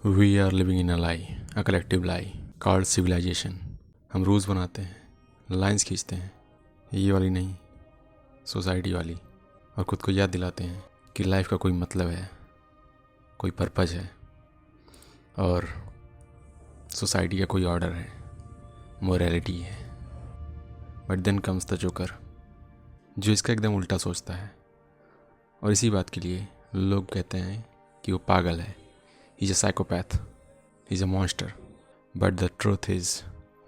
We are living in a lie, a collective lie called civilization. हम rules बनाते हैं, lines खींचते हैं, ये वाली नहीं, सोसाइटी वाली, और खुद को याद दिलाते हैं कि लाइफ का कोई मतलब है, कोई पर्पज है, और सोसाइटी का कोई ऑर्डर है, मोरालिटी है. But then comes the Joker, जो इसका एकदम उल्टा सोचता है, और इसी बात के लिए लोग कहते हैं कि वो पागल है. He's a psychopath. He's a monster. But the truth is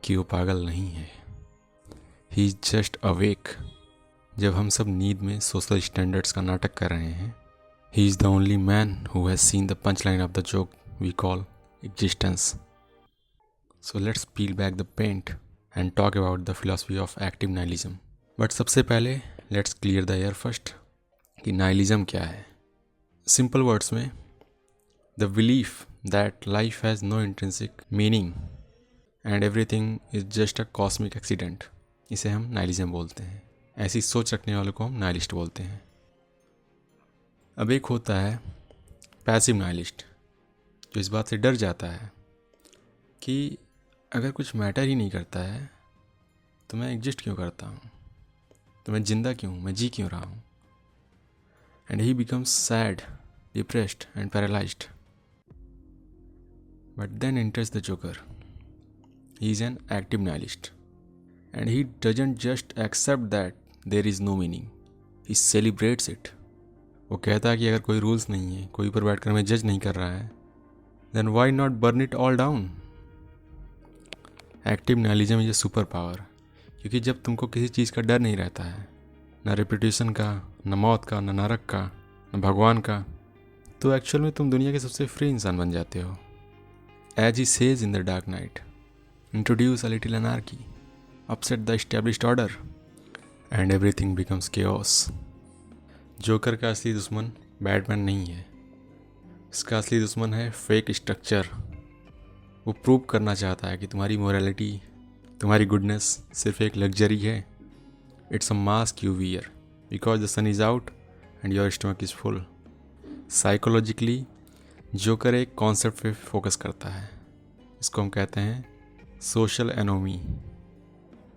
कि वो पागल नहीं है. He's just awake. जब हम सब नींद में सोशल स्टैंडर्ड्स का नाटक कर रहे हैं, he is the only man who has seen the punchline of the joke we call existence. So let's peel back the paint and talk about the philosophy of active nihilism. But सबसे पहले let's clear the air first कि nihilism क्या है. Simple words में the belief that life has no intrinsic meaning and everything is just a cosmic accident, इसे हम nihilism बोलते हैं. ऐसी सोच रखने वालों को हम नाइलिस्ट बोलते हैं. अब एक होता है पैसिव नाइलिस्ट, जो इस बात से डर जाता है कि अगर कुछ मैटर ही नहीं करता है तो मैं एग्जिस्ट क्यों करता हूँ, तो मैं जिंदा क्यों हूँ, मैं जी क्यों रहा हूँ. And he becomes sad, depressed and paralysed. But then enters the Joker. He is an active nihilist. And he doesn't just accept that there is no meaning. He celebrates it. वो कहता है कि अगर कोई रूल्स नहीं है, कोई ऊपर बैठकर हमें जज नहीं कर रहा है, then why not burn it all down? Active nihilism is a super power. क्योंकि जब तुमको किसी चीज़ का डर नहीं रहता है, ना रेपुटेशन का, ना मौत का, ना नरक का, ना भगवान का, तो एक्चुअल में तुम दुनिया के सबसे फ्री इंसान बन जाते हो. As he says in the Dark Knight, introduce a little anarchy, upset the established order, and everything becomes chaos. Joker का असली दुश्मन बैटमैन नहीं है, इसका असली दुश्मन है फेक स्ट्रक्चर. वो प्रूव करना चाहता है कि तुम्हारी मोरालिटी, तुम्हारी गुडनेस सिर्फ एक लग्जरी है. It's a mask you wear because the sun is out and your stomach is full. Psychologically Joker एक कॉन्सेप्ट पे फोकस करता है. इसको हम कहते हैं सोशल एनोमी.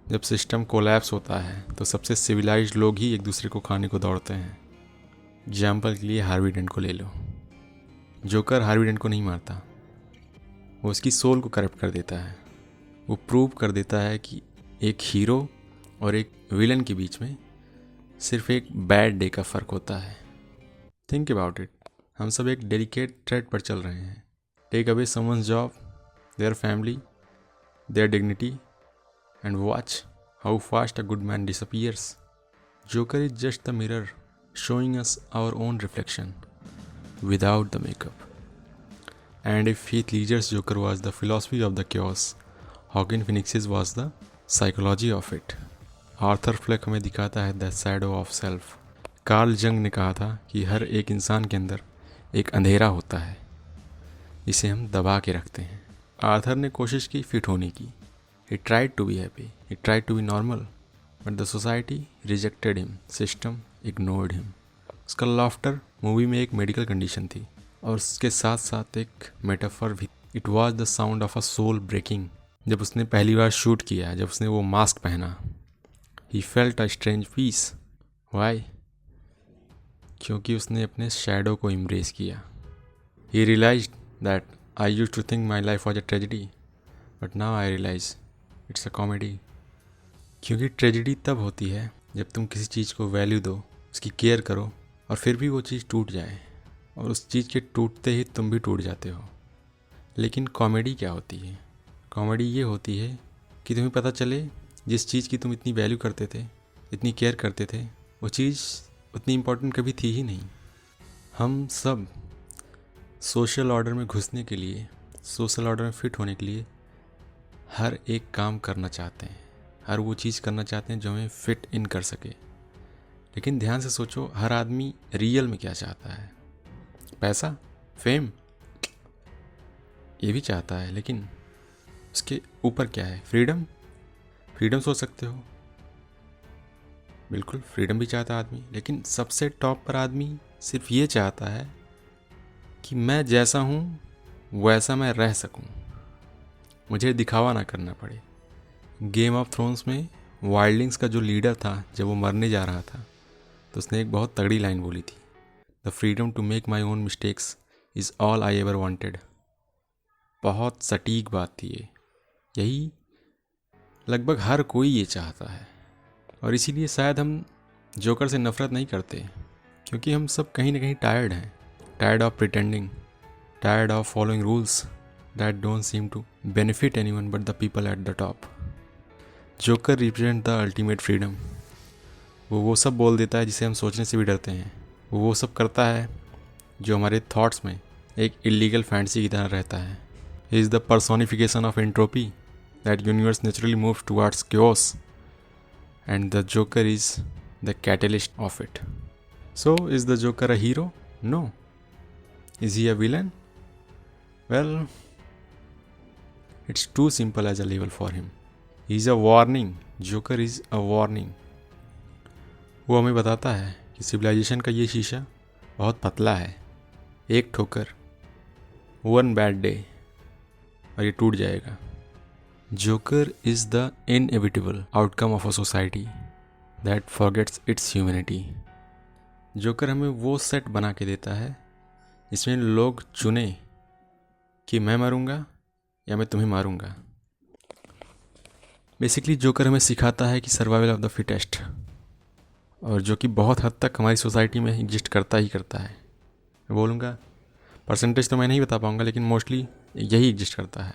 जब सिस्टम कोलैप्स होता है तो सबसे सिविलाइज्ड लोग ही एक दूसरे को खाने को दौड़ते हैं. एग्जाम्पल के लिए हार्वी डेंट को ले लो. जोकर हार्वी डेंट को नहीं मारता, वो उसकी सोल को करप्ट कर देता है. वो प्रूव कर देता है कि एक हीरो और एक विलन के बीच में सिर्फ एक बैड डे का फ़र्क होता है. Think about it. हम सब एक डेलिकेट थ्रेड पर चल रहे हैं. Take away someone's job, their family, their dignity, and watch how fast a good man disappears. Joker is just the mirror showing us our own reflection without the makeup. And if Heath Ledger's Joker was the philosophy of the chaos, Joaquin Phoenix's was the psychology of it. Arthur Fleck हमें दिखाता है the shadow of self. Carl Jung ने कहा था कि हर एक इंसान के अंदर एक अंधेरा होता है, इसे हम दबा के रखते हैं. आर्थर ने कोशिश की फिट होने की. He tried to be happy, he tried to be normal, but the society rejected him, system ignored him. उसका लाफ्टर मूवी में एक मेडिकल कंडीशन थी और उसके साथ साथ एक मेटाफर भी. It was the sound of a soul breaking. जब उसने पहली बार शूट किया, जब उसने वो मास्क पहना, he felt a strange peace. Why? क्योंकि उसने अपने शैडो को इम्ब्रेस किया. He realised that I used to think my life was a tragedy, but now I realise it's a comedy. क्योंकि ट्रेजिडी तब होती है जब तुम किसी चीज़ को वैल्यू दो, उसकी केयर करो, और फिर भी वो चीज़ टूट जाए, और उस चीज़ के टूटते ही तुम भी टूट जाते हो. लेकिन कॉमेडी क्या होती है? कॉमेडी ये होती है कि तुम्हें पता चले जिस चीज़ की तुम इतनी वैल्यू करते थे, इतनी केयर करते थे, वो चीज़ उतनी इम्पोर्टेंट कभी थी ही नहीं. हम सब सोशल ऑर्डर में घुसने के लिए, सोशल ऑर्डर में फिट होने के लिए हर एक काम करना चाहते हैं, हर वो चीज़ करना चाहते हैं जो हमें फिट इन कर सके. लेकिन ध्यान से सोचो, हर आदमी रियल में क्या चाहता है? पैसा, फेम, ये भी चाहता है, लेकिन उसके ऊपर क्या है? फ्रीडम. फ्रीडम सोच सकते हो, बिल्कुल फ्रीडम भी चाहता है आदमी, लेकिन सबसे टॉप पर आदमी सिर्फ ये चाहता है कि मैं जैसा हूँ वैसा मैं रह सकूं, मुझे दिखावा ना करना पड़े। गेम ऑफ थ्रोन्स में वाइल्डिंग्स का जो लीडर था, जब वो मरने जा रहा था तो उसने एक बहुत तगड़ी लाइन बोली थी, the freedom to make my own mistakes is all I ever wanted. बहुत सटीक बात थी ये, यही लगभग हर कोई ये चाहता है। और इसीलिए शायद हम जोकर से नफ़रत नहीं करते, क्योंकि हम सब कहीं ना कहीं टायर्ड हैं, tired of pretending, tired of following rules that don't seem to benefit anyone but the people at the top. Joker represent the ultimate freedom. वो सब बोल देता है जिसे हम सोचने से भी डरते हैं। वो सब करता है जो हमारे थॉट्स में एक इलीगल फैंटेसी की तरह रहता है। He is the personification of entropy that universe naturally moves towards chaos, and the Joker is the catalyst of it. So, is the Joker a hero? No. Is he a villain? Well, it's too simple as a label for him. He's a warning. Joker is a warning. वो हमें बताता है कि civilisation का ये शीशा बहुत पतला है, एक ठोकर, वन बैड डे और ये टूट जाएगा। Joker is the inevitable outcome of a society that forgets its humanity. Joker हमें वो सेट बना के देता है जिसमें लोग चुने कि मैं मरूंगा या मैं तुम्हें मारूंगा। बेसिकली जोकर हमें सिखाता है कि सर्वाइवल ऑफ द फिटेस्ट, और जो कि बहुत हद तक हमारी सोसाइटी में एग्जिस्ट करता ही करता है। मैं बोलूँगा परसेंटेज तो मैं नहीं बता पाऊँगा, लेकिन मोस्टली यही एग्जिस्ट करता है।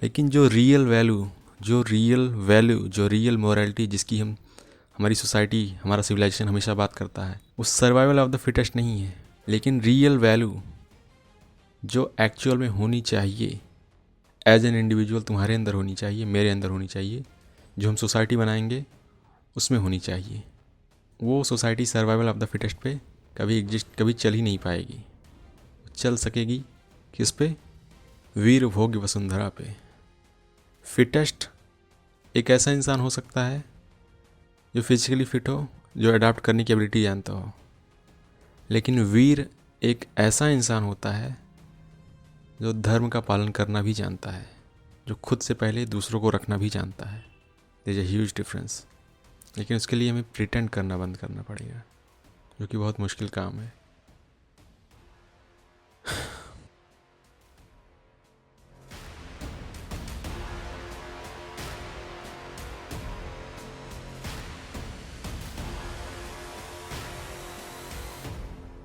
लेकिन जो रियल वैल्यू, जो रियल मोरालिटी जिसकी हमारी सोसाइटी, हमारा सिविलाइजेशन हमेशा बात करता है, वो सर्वाइवल ऑफ द फिटेस्ट नहीं है, लेकिन रियल वैल्यू जो एक्चुअल में होनी चाहिए, एज एन इंडिविजुअल तुम्हारे अंदर होनी चाहिए, मेरे अंदर होनी चाहिए, जो हम सोसाइटी बनाएंगे उसमें होनी चाहिए। वो society survival of the fittest पे कभी चल ही नहीं पाएगी। चल सकेगी किस पे? वीर भोग्य वसुंधरा पे। फिटेस्ट एक ऐसा इंसान हो सकता है जो फिजिकली फिट हो, जो अडाप्ट करने की एबिलिटी जानता हो, लेकिन वीर एक ऐसा इंसान होता है जो धर्म का पालन करना भी जानता है, जो खुद से पहले दूसरों को रखना भी जानता है। There is a huge difference. लेकिन उसके लिए हमें प्रिटेंड करना बंद करना पड़ेगा, जो कि बहुत मुश्किल काम है।